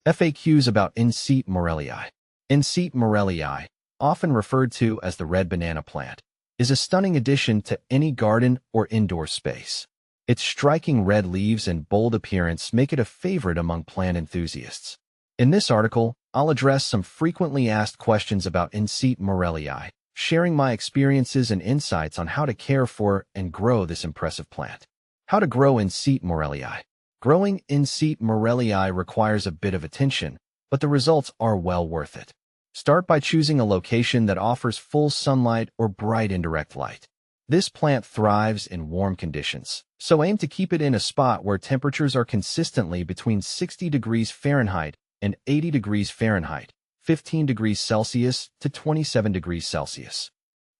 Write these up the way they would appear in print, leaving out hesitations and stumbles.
FAQs about Ensete Maurelii. Ensete Maurelii, often referred to as the red banana plant, is a stunning addition to any garden or indoor space. Its striking red leaves and bold appearance make it a favorite among plant enthusiasts. In this article, I'll address some frequently asked questions about Ensete Maurelii, sharing my experiences and insights on how to care for and grow this impressive plant. How to grow Ensete Maurelii. Growing Ensete Maurelii requires a bit of attention, but the results are well worth it. Start by choosing a location that offers full sunlight or bright indirect light. This plant thrives in warm conditions, so aim to keep it in a spot where temperatures are consistently between 60 degrees Fahrenheit and 80 degrees Fahrenheit, 15 degrees Celsius to 27 degrees Celsius.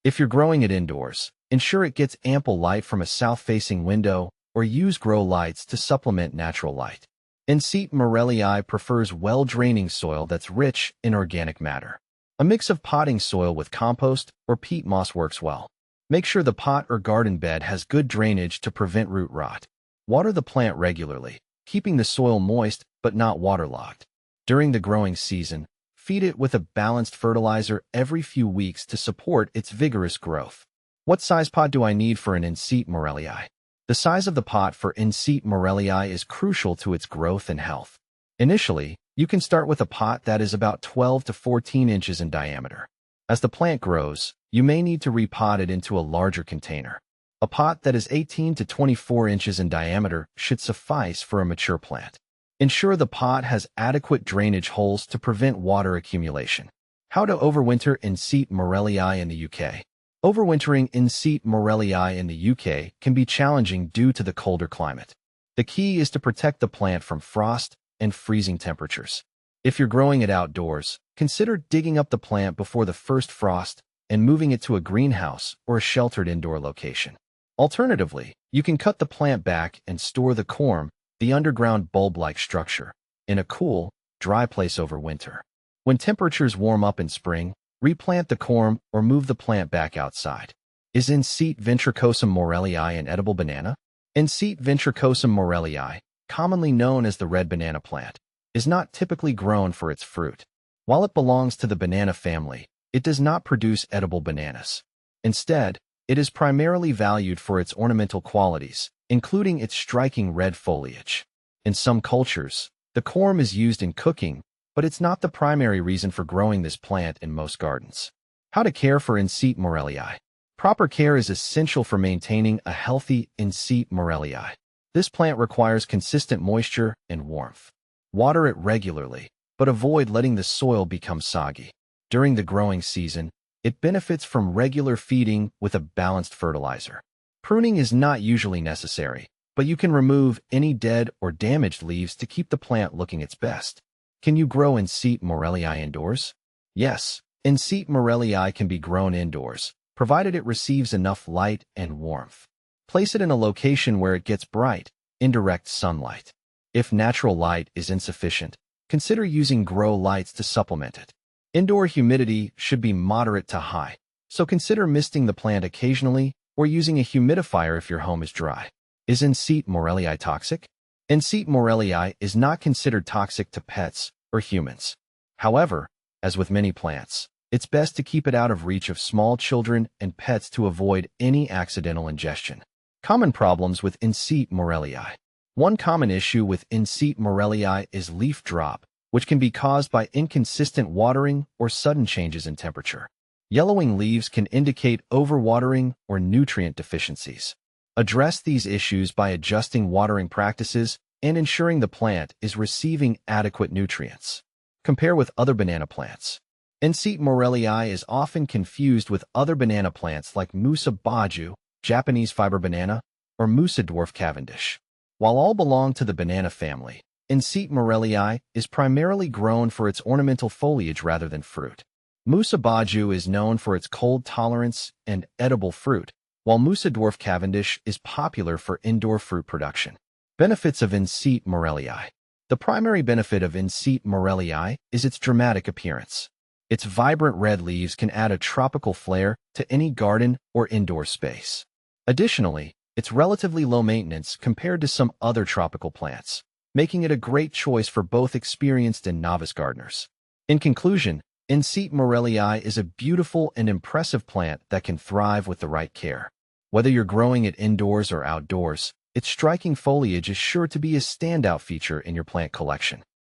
If you're growing it indoors, ensure it gets ample light from a south-facing window or use grow lights to supplement natural light. Ensete Maurelii prefers well-draining soil that's rich in organic matter. A mix of potting soil with compost or peat moss works well. Make sure the pot or garden bed has good drainage to prevent root rot. Water the plant regularly, keeping the soil moist but not waterlogged. During the growing season, feed it with a balanced fertilizer every few weeks to support its vigorous growth. What size pot do I need for an Ensete Maurelii? The size of the pot for Ensete Maurelii is crucial to its growth and health. Initially, you can start with a pot that is about 12 to 14 inches in diameter. As the plant grows, you may need to repot it into a larger container. A pot that is 18 to 24 inches in diameter should suffice for a mature plant. Ensure the pot has adequate drainage holes to prevent water accumulation. How to overwinter Ensete Maurelii in the UK. Overwintering Ensete Maurelii in the UK can be challenging due to the colder climate. The key is to protect the plant from frost and freezing temperatures. If you're growing it outdoors, consider digging up the plant before the first frost and moving it to a greenhouse or a sheltered indoor location. Alternatively, you can cut the plant back and store the corm, the underground bulb-like structure, in a cool, dry place over winter. When temperatures warm up in spring, replant the corm or move the plant back outside. Is Ensete ventricosum Maurelii an edible banana? Ensete ventricosum Maurelii, commonly known as the red banana plant, is not typically grown for its fruit. While it belongs to the banana family, it does not produce edible bananas. Instead, it is primarily valued for its ornamental qualities, including its striking red foliage. In some cultures, the corm is used in cooking, but it's not the primary reason for growing this plant in most gardens. How to care for Ensete Maurelii. Proper care is essential for maintaining a healthy Ensete Maurelii. This plant requires consistent moisture and warmth. Water it regularly, but avoid letting the soil become soggy. During the growing season, it benefits from regular feeding with a balanced fertilizer. Pruning is not usually necessary, but you can remove any dead or damaged leaves to keep the plant looking its best. Can you grow Ensete Maurelii indoors? Yes, Ensete Maurelii can be grown indoors, provided it receives enough light and warmth. Place it in a location where it gets bright, indirect sunlight. If natural light is insufficient, consider using grow lights to supplement it. Indoor humidity should be moderate to high, so consider misting the plant occasionally or using a humidifier if your home is dry. Is Ensete Maurelii toxic? Ensete Maurelii is not considered toxic to pets or humans. However, as with many plants, it's best to keep it out of reach of small children and pets to avoid any accidental ingestion. Common problems with Ensete Maurelii. One common issue with Ensete Maurelii is leaf drop, which can be caused by inconsistent watering or sudden changes in temperature. Yellowing leaves can indicate overwatering or nutrient deficiencies. Address these issues by adjusting watering practices and ensuring the plant is receiving adequate nutrients. Compare with other banana plants. Ensete Maurelii is often confused with other banana plants like Musa baju, Japanese fiber banana, or Musa dwarf Cavendish. While all belong to the banana family, Ensete Maurelii is primarily grown for its ornamental foliage rather than fruit. Musa baju is known for its cold tolerance and edible fruit, while Musa dwarf Cavendish is popular for indoor fruit production. Benefits of Ensete Maurelii. The primary benefit of Ensete Maurelii is its dramatic appearance. Its vibrant red leaves can add a tropical flair to any garden or indoor space. Additionally, it's relatively low maintenance compared to some other tropical plants. making it a great choice for both experienced and novice gardeners. In conclusion, Ensete Maurelii is a beautiful and impressive plant that can thrive with the right care. Whether you're growing it indoors or outdoors, its striking foliage is sure to be a standout feature in your plant collection.